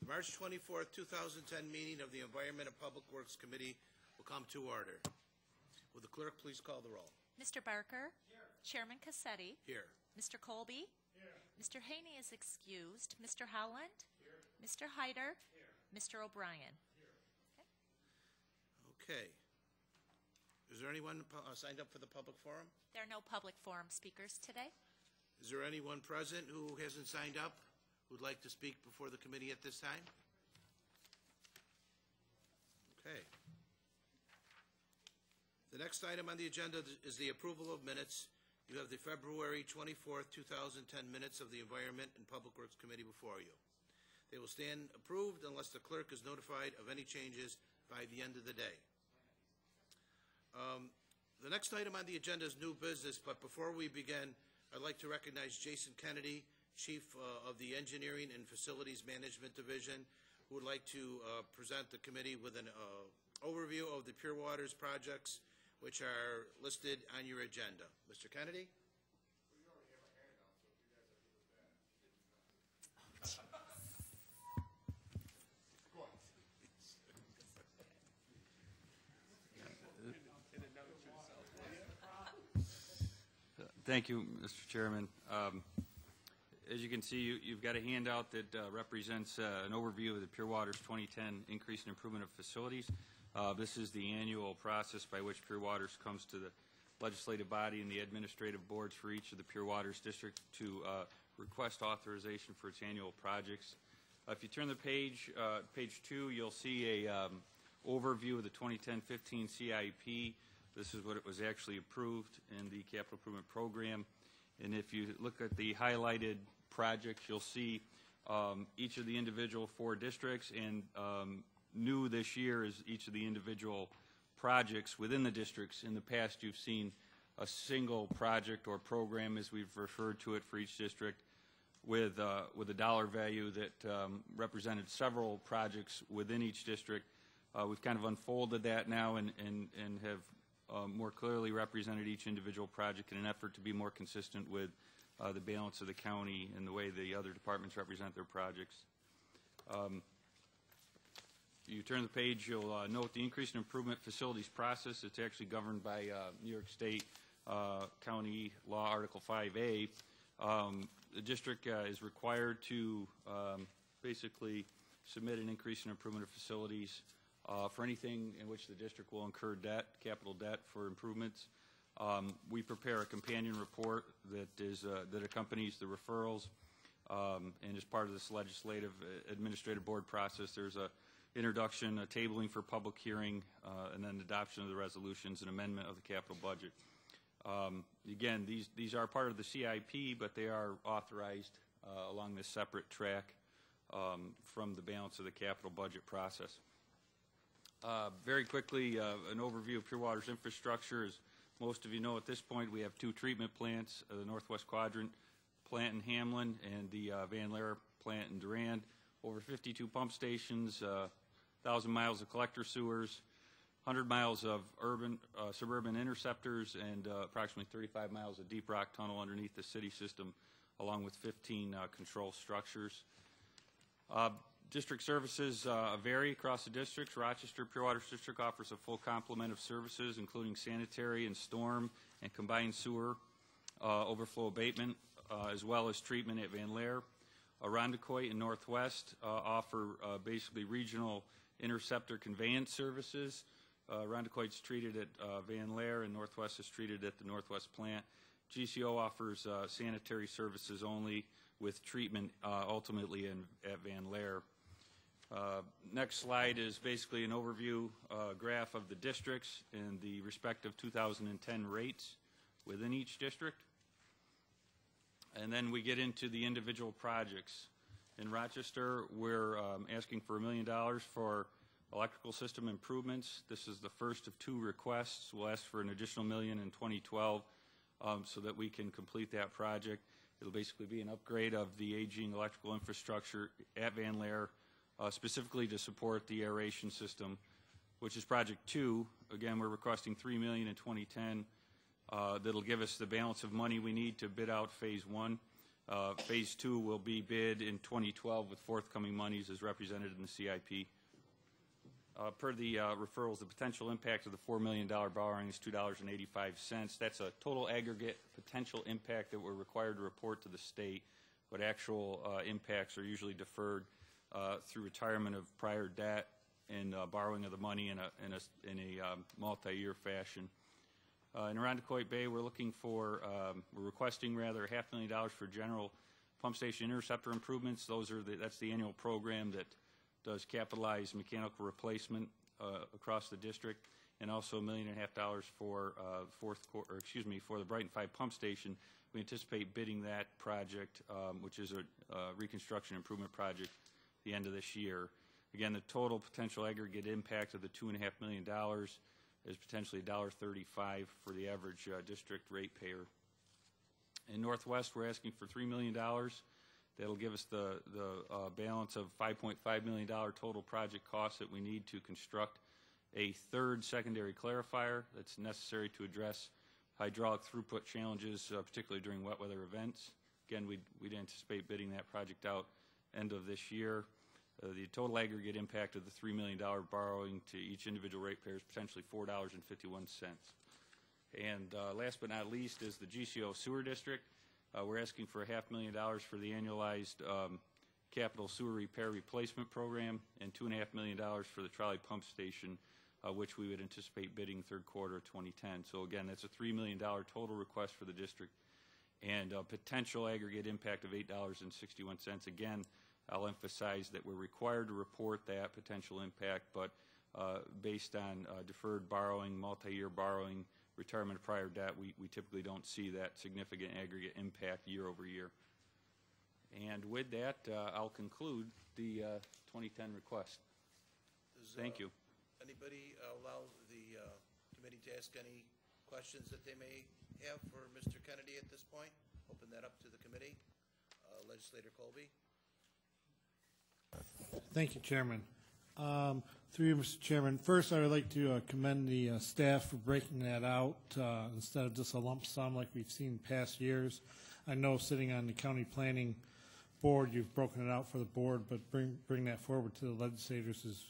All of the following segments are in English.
March 24th, 2010 meeting of the Environment and Public Works Committee will come to order. Will the clerk please call the roll? Mr. Barker? Here. Chairman Cassetti? Here. Mr. Colby? Here. Mr. Haney is excused. Mr. Howland? Here. Mr. Hyder? Here. Mr. O'Brien? Here. Okay. Is there anyone signed up for the public forum? There are no public forum speakers today. Is there anyone present who hasn't signed up who'd like to speak before the committee at this time? Okay. The next item on the agenda is the approval of minutes. You have the February 24th, 2010 minutes of the Environment and Public Works Committee before you. They will stand approved unless the clerk is notified of any changes by the end of the day. The next item on the agenda is new business, but before we begin, I'd like to recognize Jason Kennedy, Chief of the Engineering and Facilities Management Division, who would like to present the committee with an overview of the Pure Waters projects, which are listed on your agenda. Mr. Kennedy? We already have a handout, so if you guys are good with that. Go on. Thank you, Mr. Chairman. As you can see, you've got a handout that represents an overview of the Pure Waters 2010 increase and improvement of facilities. This is the annual process by which Pure Waters comes to the legislative body and the administrative boards for each of the Pure Waters districts to request authorization for its annual projects. If you turn the page 2, you'll see a overview of the 2010-15 CIP. This is what it was actually approved in the Capital Improvement Program. And if you look at the highlighted projects, you'll see each of the individual 4 districts, and new this year is each of the individual projects within the districts. In the past, you've seen a single project or program, as we've referred to it, for each district with a dollar value that represented several projects within each district. We've kind of unfolded that now and have more clearly represented each individual project in an effort to be more consistent with the balance of the county and the way the other departments represent their projects. You turn the page, you'll note the increase in improvement facilities process. It's actually governed by New York State County Law Article 5A. The district is required to basically submit an increase in improvement of facilities for anything in which the district will incur debt, capital debt for improvements. We prepare a companion report that accompanies the referrals, and as part of this legislative administrative board process, there's a introduction, a tabling for public hearing, and then adoption of the resolutions and amendment of the capital budget. Again, these are part of the CIP, but they are authorized along this separate track from the balance of the capital budget process. Very quickly, an overview of Pure Waters infrastructure. As most of you know at this point, we have 2 treatment plants, the Northwest Quadrant plant in Hamlin and the Van Laer plant in Durand. Over 52 pump stations, 1,000 miles of collector sewers, 100 miles of suburban interceptors, and approximately 35 miles of deep rock tunnel underneath the city system, along with 15 control structures. District services vary across the districts. Rochester Pure Waters District offers a full complement of services, including sanitary and storm and combined sewer overflow abatement, as well as treatment at Van Laer. Irondequoit and Northwest offer basically regional interceptor conveyance services. Irondequoit's treated at Van Laer, and Northwest is treated at the Northwest plant. GCO offers sanitary services only, with treatment ultimately at Van Laer. Next slide is basically an overview graph of the districts and the respective 2010 rates within each district. And then we get into the individual projects. In Rochester, we're asking for $1 million for electrical system improvements. This is the first of 2 requests. We'll ask for an additional $1 million in 2012 so that we can complete that project. It'll basically be an upgrade of the aging electrical infrastructure at Van Laer, specifically to support the aeration system, which is Project 2. Again, we're requesting $3 million in 2010. That'll give us the balance of money we need to bid out Phase 1. Phase 2 will be bid in 2012 with forthcoming monies as represented in the CIP. Per the referrals, the potential impact of the $4 million borrowing is $2.85. That's a total aggregate potential impact that we're required to report to the state, but actual impacts are usually deferred through retirement of prior debt and borrowing of the money in a multi-year fashion. In Irondequoit Bay, we're requesting rather $500,000 for general pump station interceptor improvements. That's the annual program that does capitalized mechanical replacement across the district, and also $1.5 million for for the Brighton 5 pump station. We anticipate bidding that project, which is a reconstruction improvement project, the end of this year. Again, the total potential aggregate impact of the $2.5 million is potentially $1.35 for the average district ratepayer. In Northwest, we're asking for $3 million. That'll give us the balance of $5.5 million total project cost that we need to construct a third secondary clarifier that's necessary to address hydraulic throughput challenges, particularly during wet weather events. Again, we'd anticipate bidding that project out end of this year. The total aggregate impact of the $3 million borrowing to each individual ratepayer is potentially $4.51. And last but not least is the GCO Sewer District. We're asking for $500,000 for the annualized capital sewer repair replacement program and $2.5 million for the trolley pump station, which we would anticipate bidding third quarter of 2010. So again, that's a $3 million total request for the district and a potential aggregate impact of $8.61. Again, I'll emphasize that we're required to report that potential impact, but based on deferred borrowing, multi-year borrowing, retirement of prior debt, we typically don't see that significant aggregate impact year over year. And with that, I'll conclude the 2010 request. Thank you. Anybody allow the committee to ask any questions that they may have for Mr. Kennedy at this point? Open that up to the committee. Legislator Colby. Thank you, Chairman. Through you, Mr. Chairman, first I would like to commend the staff for breaking that out instead of just a lump sum like we've seen in past years. I know sitting on the county planning board, you've broken it out for the board, but bring that forward to the legislators is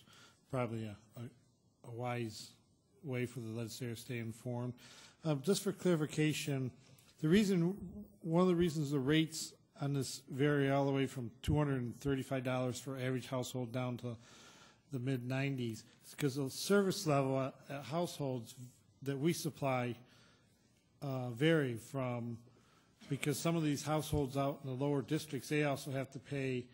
probably a wise way for the legislators to stay informed. Just for clarification, one of the reasons the rates on this vary all the way from $235 for average household down to the mid-90s is because the service level at households that we supply vary from, because some of these households out in the lower districts, they also have to pay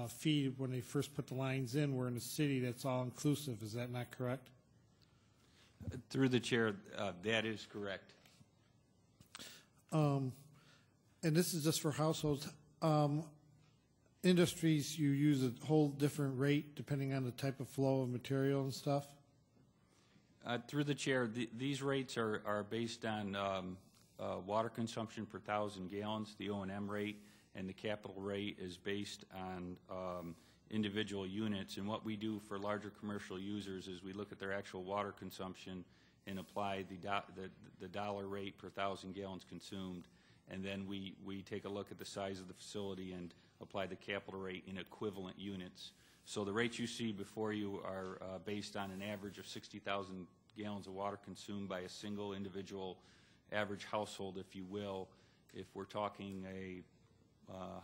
fee when they first put the lines in, where in the city that's all inclusive. Is that not correct? Through the chair, that is correct. And this is just for households. Industries, you use a whole different rate depending on the type of flow of material and stuff? Through the chair, these rates are based on water consumption per 1,000 gallons, the O&M rate, and the capital rate is based on individual units. And what we do for larger commercial users is we look at their actual water consumption and apply the dollar rate per 1,000 gallons consumed. And then we take a look at the size of the facility and apply the capital rate in equivalent units. So the rates you see before you are based on an average of 60,000 gallons of water consumed by a single individual average household, if you will. If we're talking a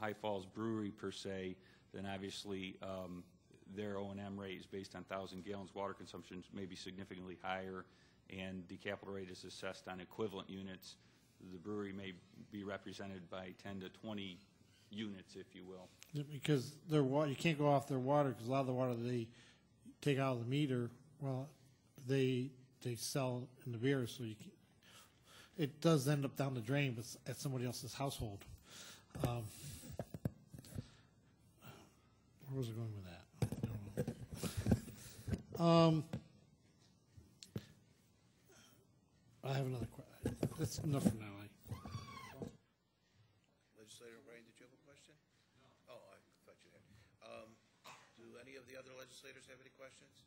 High Falls brewery per se, then obviously their O&M rate is based on 1,000 gallons. Water consumption may be significantly higher, and the capital rate is assessed on equivalent units. The brewery may be represented by 10 to 20 units, if you will. Because their water, you can't go off their water, because a lot of the water they take out of the meter, well, they sell in the beer, so it does end up down the drain, but at somebody else's household. Where was I going with that? I don't know. I have another question. That's enough for now. Legislator O'Brien, did you have a question? No. Oh, I thought you had. Do any of the other legislators have any questions?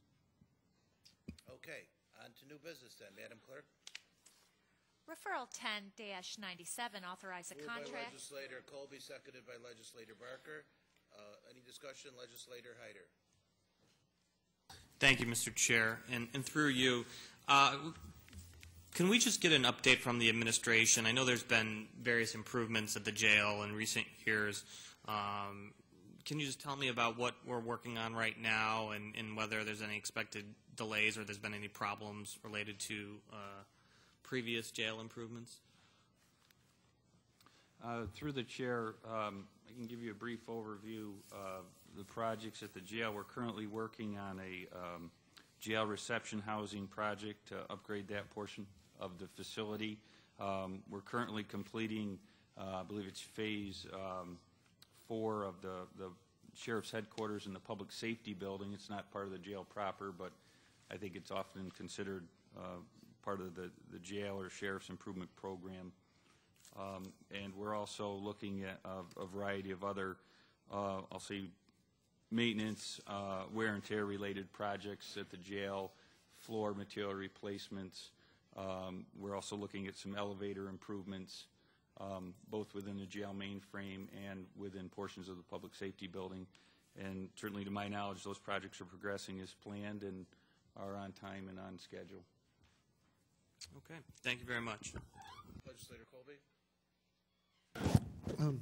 Okay, on to new business then. Madam Clerk? Referral 10-97, authorize a Moved by contract. legislator Colby, seconded by legislator Barker. Any discussion? Legislator Hyder. Thank you, Mr. Chair. And through you, can we just get an update from the administration? I know there's been various improvements at the jail in recent years. Can you just tell me about what we're working on right now and whether there's any expected delays or there's been any problems related to previous jail improvements? Through the chair, I can give you a brief overview of the projects at the jail. We're currently working on a jail reception housing project to upgrade that portion of the facility. We're currently completing, I believe it's phase 4 of the sheriff's headquarters in the public safety building. It's not part of the jail proper, but I think it's often considered part of the jail or sheriff's improvement program. And we're also looking at a variety of other, I'll say, maintenance, wear and tear related projects at the jail, floor material replacements. We're also looking at some elevator improvements, both within the jail mainframe and within portions of the public safety building. And certainly to my knowledge, those projects are progressing as planned and are on time and on schedule. Okay. Thank you very much. Legislator Colby.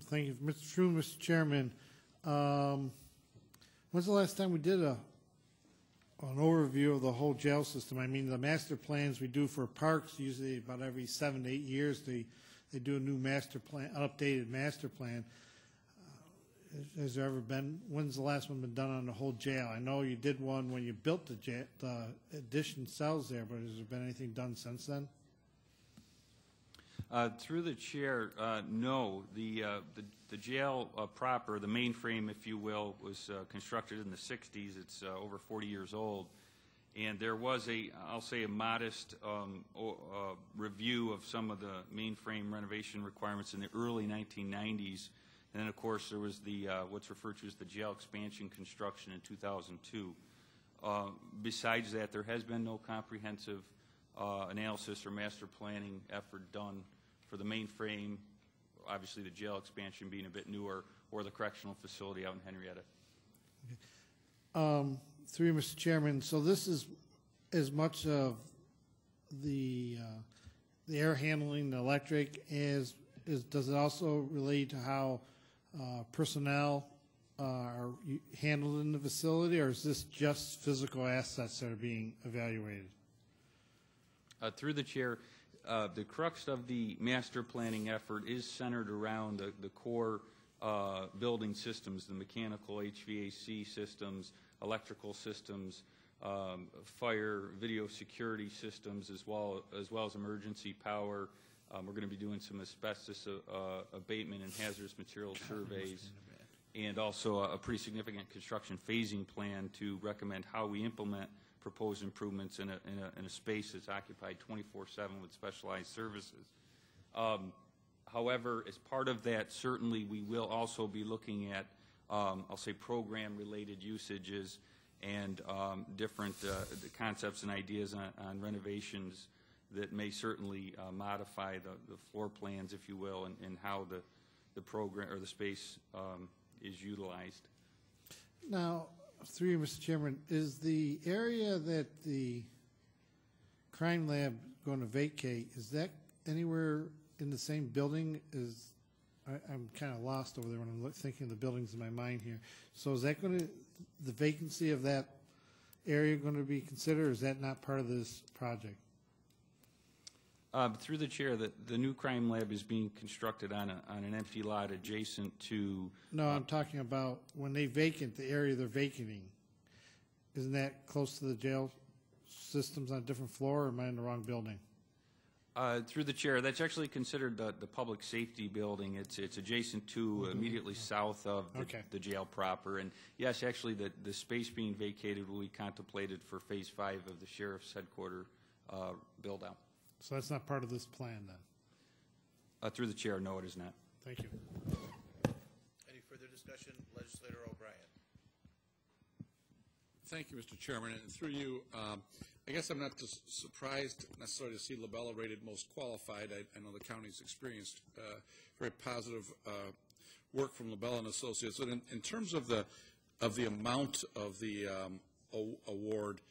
Thank you, Mr. True, Mr. Chairman. When's the last time we did an overview of the whole jail system? I mean, the master plans we do for parks, usually about every 7 to 8 years, they do a new master plan, updated master plan. Has there ever been, when's the last one been done on the whole jail? I know you did one when you built the addition cells there, but has there been anything done since then? Through the chair, no. The jail proper, the mainframe, if you will, was constructed in the 60s. It's over 40 years old. And there was I'll say a modest review of some of the mainframe renovation requirements in the early 1990s. And then, of course, there was the what's referred to as the jail expansion construction in 2002. Besides that, there has been no comprehensive analysis or master planning effort done for the mainframe, obviously the jail expansion being a bit newer, or the correctional facility out in Henrietta. Through you, Mr. Chairman, so this is as much of the air handling, the electric, does it also relate to how personnel are handled in the facility, or is this just physical assets that are being evaluated? Through the chair, the crux of the master planning effort is centered around the core building systems, the mechanical HVAC systems, electrical systems, fire, video security systems, as well as emergency power. We're going to be doing some asbestos abatement and hazardous material surveys, and also a pretty significant construction phasing plan to recommend how we implement proposed improvements in a space that's occupied 24/7 with specialized services. However, as part of that, certainly we will also be looking at, I'll say, program-related usages and different concepts and ideas on renovations that may certainly modify the floor plans, if you will, and how the program or the space is utilized. Now, through you, Mr. Chairman, is the area that the crime lab is going to vacate, is that anywhere in the same building as, I'm kind of lost over there when I'm thinking of the buildings in my mind here. So is that going to, the vacancy of that area going to be considered, or is that not part of this project? Through the chair, the new crime lab is being constructed on an empty lot adjacent to. No, I'm talking about when they vacant, the area they're vacating. Isn't that close to the jail systems on a different floor, or am I in the wrong building? Through the chair, that's actually considered the public safety building. It's adjacent to immediately south of the jail proper. And yes, actually, the space being vacated will be contemplated for phase 5 of the sheriff's headquarters build out. So that's not part of this plan then? Through the chair, no, it is not. Thank you. Any further discussion? Legislator O'Brien. Thank you, Mr. Chairman. And through you, I guess I'm not just surprised necessarily to see Labella rated most qualified. I know the county's experienced very positive work from Labella and Associates. And in terms of the amount of the award,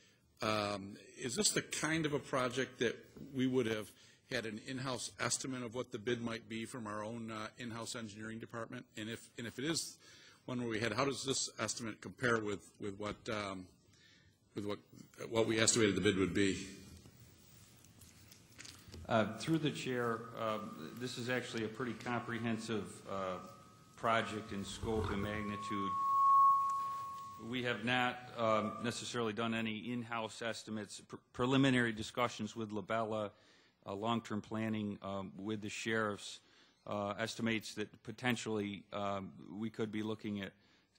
is this the kind of a project that we would have had an in-house estimate of what the bid might be from our own in-house engineering department? And if it is one where we had, how does this estimate compare with what we estimated the bid would be? Through the chair, this is actually a pretty comprehensive project in scope and magnitude. We have not necessarily done any in-house estimates. Preliminary discussions with Labella, long-term planning with the sheriffs estimates that potentially we could be looking at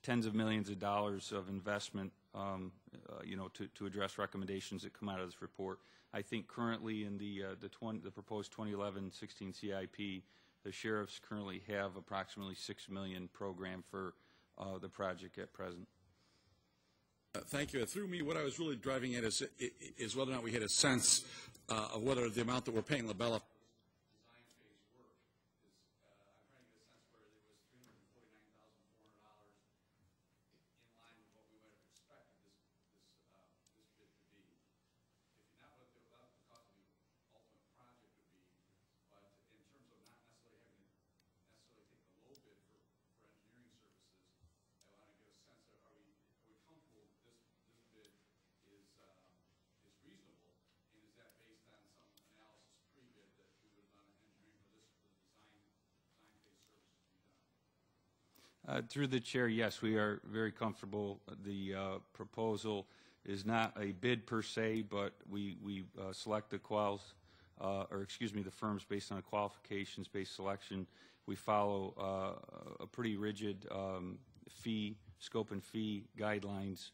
tens of millions of dollars of investment, to address recommendations that come out of this report. I think currently in the proposed 2011-16 CIP, the sheriffs currently have approximately $6 million programmed for the project at present. Thank you. Through me, what I was really driving at is whether or not we had a sense of whether the amount that we're paying Labella design phase work is, I'm trying to get a sense where there was $349,400 in line with what we might have expected this bid to be. If not what the cost of the ultimate project would be, but in terms of not necessarily having to necessarily take the low bid for engineering services, I want to get a sense of, are we comfortable this bid is reasonable, and is that based on some analysis pre-bid that we would have done in engineering for the design phase services to be done? Through the chair, yes, we are very comfortable. The proposal is not a bid per se, but we select the the firms based on a qualifications-based selection. We follow a pretty rigid scope and fee guidelines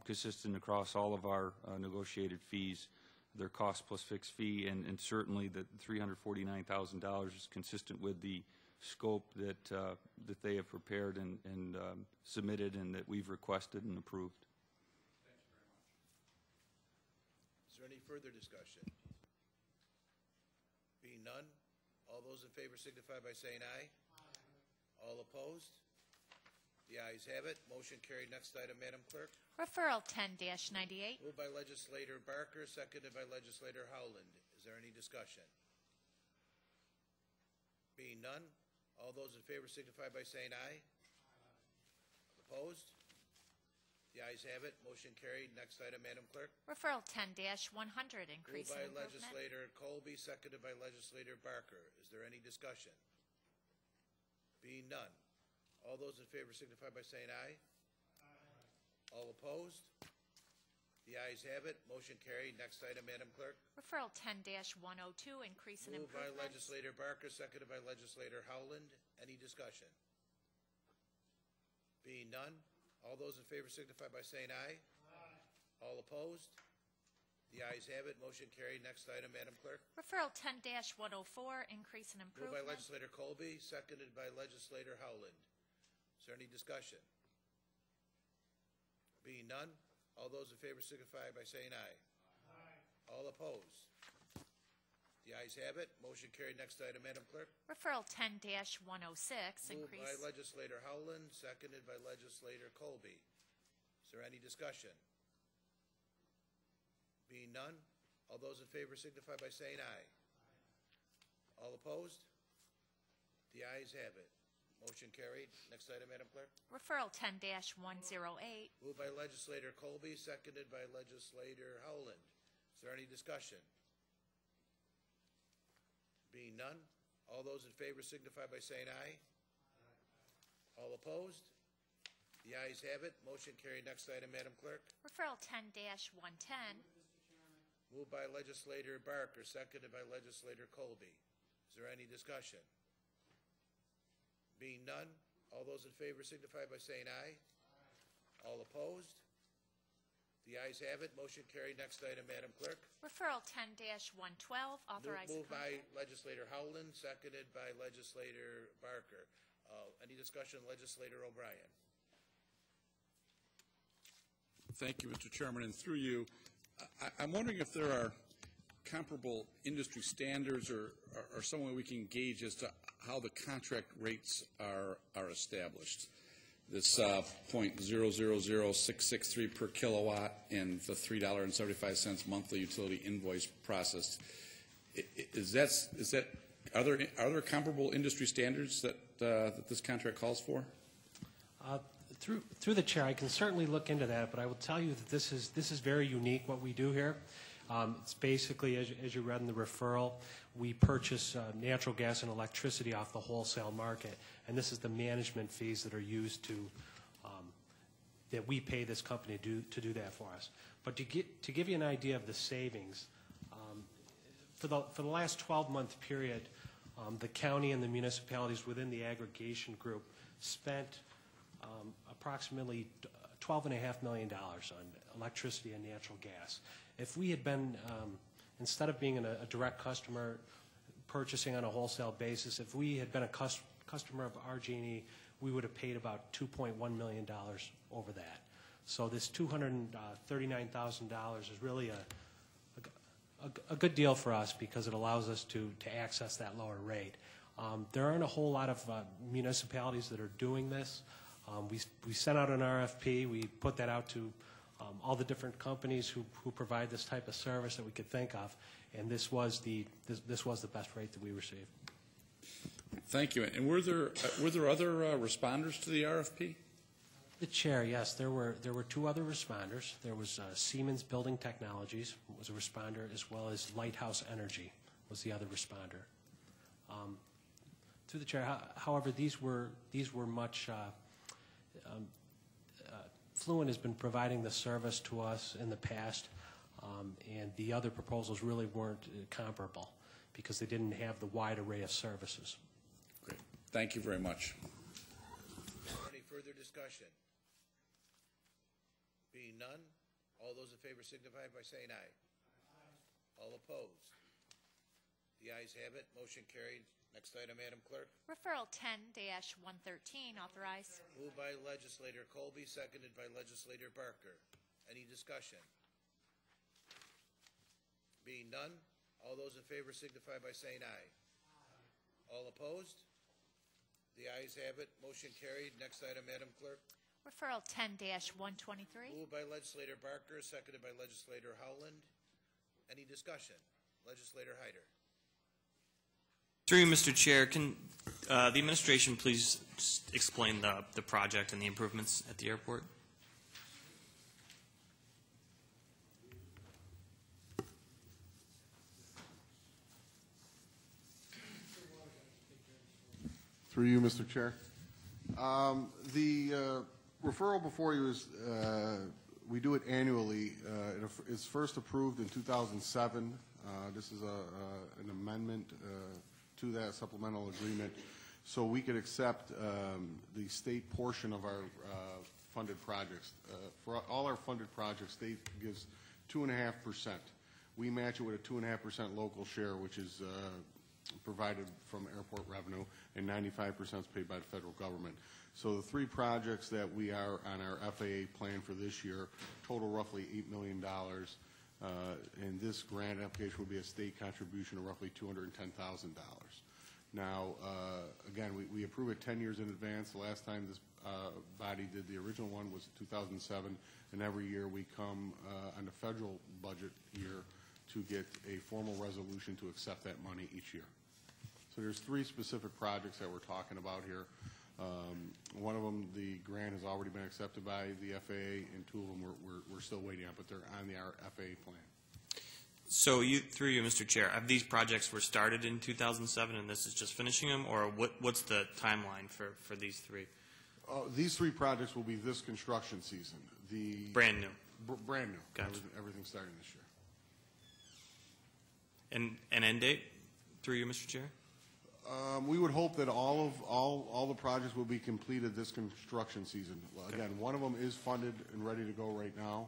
consistent across all of our negotiated fees. Their cost plus fixed fee, and certainly the $349,000 is consistent with the scope that they have prepared and submitted, and that we've requested and approved. Thank you very much. Is there any further discussion? Being none, all those in favor signify by saying aye. Aye. All opposed? The ayes have it. Motion carried. Next item, Madam Clerk. Referral 10-98. Moved by legislator Barker, seconded by legislator Howland. Is there any discussion? Being none, all those in favor signify by saying aye. Opposed? The ayes have it. Motion carried. Next item, Madam Clerk. Referral 10-100. Increase Moved by and improvement. legislator Colby, seconded by legislator Barker. Is there any discussion? Being none, all those in favor signify by saying aye. Aye. All opposed? The ayes have it. Motion carried. Next item, Madam Clerk. Referral 10-102. Increase and Moved by improvement. legislator Barker, seconded by legislator Howland. Any discussion? Being none, all those in favor signify by saying aye. Aye. All opposed? The ayes have it. Motion carried. Next item, Madam Clerk. Referral 10-104. Increase and Moved by improvement. legislator Colby, seconded by legislator Howland. Is there any discussion? Being none, all those in favor signify by saying aye. Aye. All opposed? The ayes have it. Motion carried. Next item, Madam Clerk. Referral 10-106. Moved Increase. by legislator Howland, seconded by legislator Colby. Is there any discussion? Being none, all those in favor signify by saying aye. All opposed? The ayes have it. Motion carried. Next item, Madam Clerk. Referral 10-108. Moved by legislator Colby, seconded by legislator Howland. Is there any discussion? Being none, all those in favor signify by saying aye. All opposed? The ayes have it. Motion carried. Next item, Madam Clerk. Referral 10-110. Moved by legislator Barker, seconded by legislator Colby. Is there any discussion? Being none, all those in favor signify by saying aye. All opposed? The ayes have it. Motion carried. Next item, Madam Clerk. Referral 10-112. Authorizing Moved by contract. legislator Howland, seconded by legislator Barker. Any discussion, legislator O'Brien? Thank you, Mr. Chairman, and through you, I'm wondering if there are comparable industry standards or some way we can gauge as to how the contract rates are established. This .000663 per kilowatt and the $3.75 monthly utility invoice process. Are there comparable industry standards that this contract calls for? Through the chair, I can certainly look into that, but I will tell you that this is very unique what we do here. It's basically, as you read in the referral, we purchase natural gas and electricity off the wholesale market, and this is the management fees that are used to that we pay this company to do that for us. But to give you an idea of the savings, for the last 12-month period, the county and the municipalities within the aggregation group spent approximately $12.5 million on electricity and natural gas. If we had been, instead of being a direct customer purchasing on a wholesale basis, if we had been a customer of RG&E, we would have paid about $2.1 million over that. So this $239,000 is really a good deal for us because it allows us to access that lower rate. There aren't a whole lot of municipalities that are doing this. We sent out an RFP. We put that out to all the different companies who provide this type of service that we could think of, and this was the best rate that we received. Thank you. And were there other responders to the RFP? The chair, yes, there were two other responders. There was Siemens Building Technologies was a responder, as well as Lighthouse Energy was the other responder. Through the chair, however, these were much. Fluent has been providing the service to us in the past, and the other proposals really weren't comparable because they didn't have the wide array of services. Great. Thank you very much. Any further discussion? Being none, all those in favor signify by saying aye. Aye. All opposed? The ayes have it. Motion carried. Next item, Madam Clerk. Referral 10-113, authorized. Moved by Legislator Colby, seconded by Legislator Barker. Any discussion? Being none, all those in favor signify by saying aye. Aye. All opposed? The ayes have it. Motion carried. Next item, Madam Clerk. Referral 10-123. Moved by Legislator Barker, seconded by Legislator Howland. Any discussion? Legislator Hyder. Through you, Mr. Chair, can the administration please explain the project and the improvements at the airport? Through you, Mr. Chair. The referral before you is, we do it annually. It's first approved in 2007. This is an amendment to that supplemental agreement, so we could accept the state portion of our funded projects. For all our funded projects, state gives 2.5%. We match it with a 2.5% local share, which is provided from airport revenue, and 95% is paid by the federal government. So the three projects that we are on our FAA plan for this year total roughly $8 million. And this grant application will be a state contribution of roughly $210,000. Now, again, we approve it 10 years in advance. The last time this body did the original one was 2007, and every year we come on the federal budget year to get a formal resolution to accept that money each year. So there's three specific projects that we're talking about here. One of them, the grant has already been accepted by the FAA, and two of them we're still waiting on, but they're on our FAA plan. So through you, Mr. Chair, have these projects were started in 2007 and this is just finishing them, or what's the timeline for these three? These three projects will be this construction season. Brand new? Brand new. Gotcha. Everything starting this year. And an end date, through you, Mr. Chair? We would hope that all the projects will be completed this construction season. Again, one of them is funded and ready to go right now.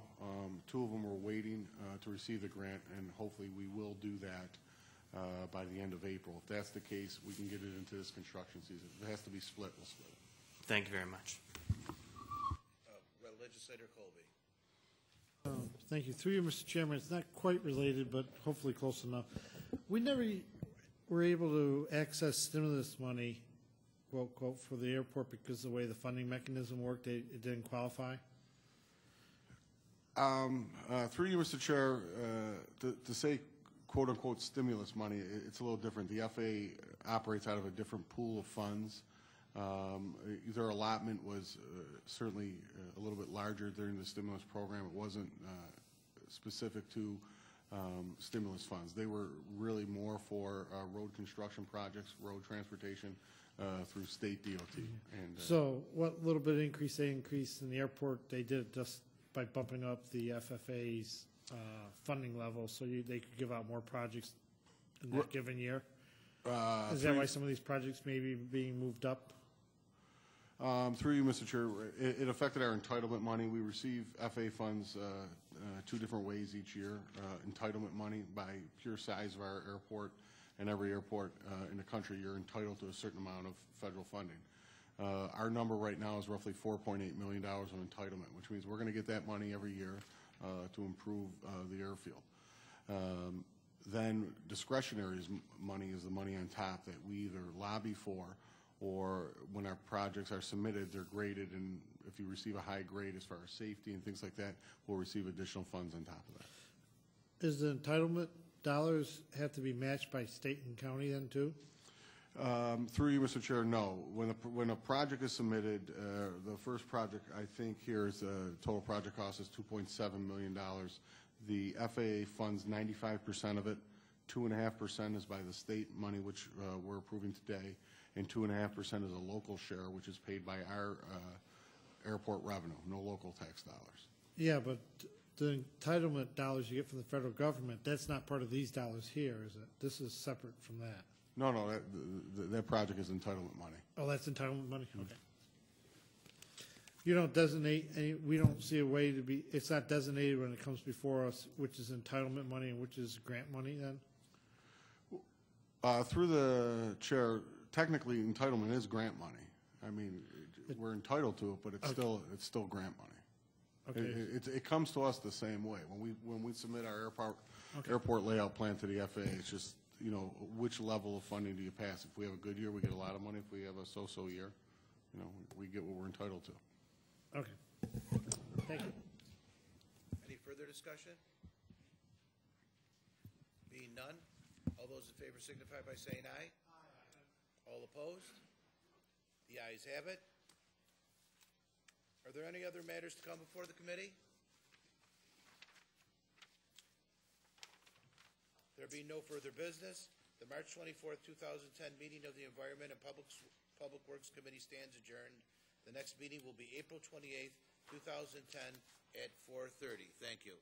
Two of them are waiting to receive the grant, and hopefully we will do that by the end of April. If that's the case, we can get it into this construction season. If it has to be split, we'll split it. Thank you very much. Legislator Colby. Thank you. Through you, Mr. Chairman, it's not quite related, but hopefully close enough. We never were able to access stimulus money, quote, quote, for the airport because of the way the funding mechanism worked, it didn't qualify? Through you, Mr. Chair, to say quote-unquote stimulus money, it's a little different. The FAA operates out of a different pool of funds. Their allotment was certainly a little bit larger during the stimulus program. It wasn't specific to stimulus funds. They were really more for road construction projects, road transportation through state DOT. And So what little bit of increase they increased in the airport, they did it just by bumping up the FFA's funding level so they could give out more projects in that given year? Is that why some of these projects may be being moved up? Through you, Mr. Chair, it affected our entitlement money. We receive FA funds two different ways each year. Entitlement money by pure size of our airport, and every airport in the country, you're entitled to a certain amount of federal funding. Our number right now is roughly $4.8 million of entitlement, which means we're going to get that money every year to improve the airfield. Then discretionary money is the money on top that we either lobby for, or when our projects are submitted, they're graded, and if you receive a high grade as far as safety and things like that, we'll receive additional funds on top of that. Is the entitlement dollars have to be matched by state and county then too? Through you, Mr. Chair, no. When a project is submitted, the first project, I think here is the total project cost is $2.7 million. The FAA funds 95% of it. 2.5% is by the state money, which we're approving today, and 2.5% is a local share, which is paid by our airport revenue, no local tax dollars. Yeah, but the entitlement dollars you get from the federal government, that's not part of these dollars here, is it? This is separate from that. No, that project is entitlement money. Oh, that's entitlement money? Okay. You don't designate any, we don't see a way to be, it's not designated when it comes before us, which is entitlement money and which is grant money then? Through the chair, technically entitlement is grant money. I mean, we're entitled to it, but it's still grant money. Okay. It comes to us the same way. When we submit our airport layout plan to the FAA, it's just, you know, which level of funding do you pass? If we have a good year, we get a lot of money. If we have a so-so year, you know, we get what we're entitled to. Okay. Thank you. Any further discussion? Being none, all those in favor signify by saying aye. Aye. All opposed? The ayes have it. Are there any other matters to come before the committee? There being no further business, the March 24th, 2010 meeting of the Environment and Public Works Committee stands adjourned. The next meeting will be April 28th, 2010 at 4:30. Thank you.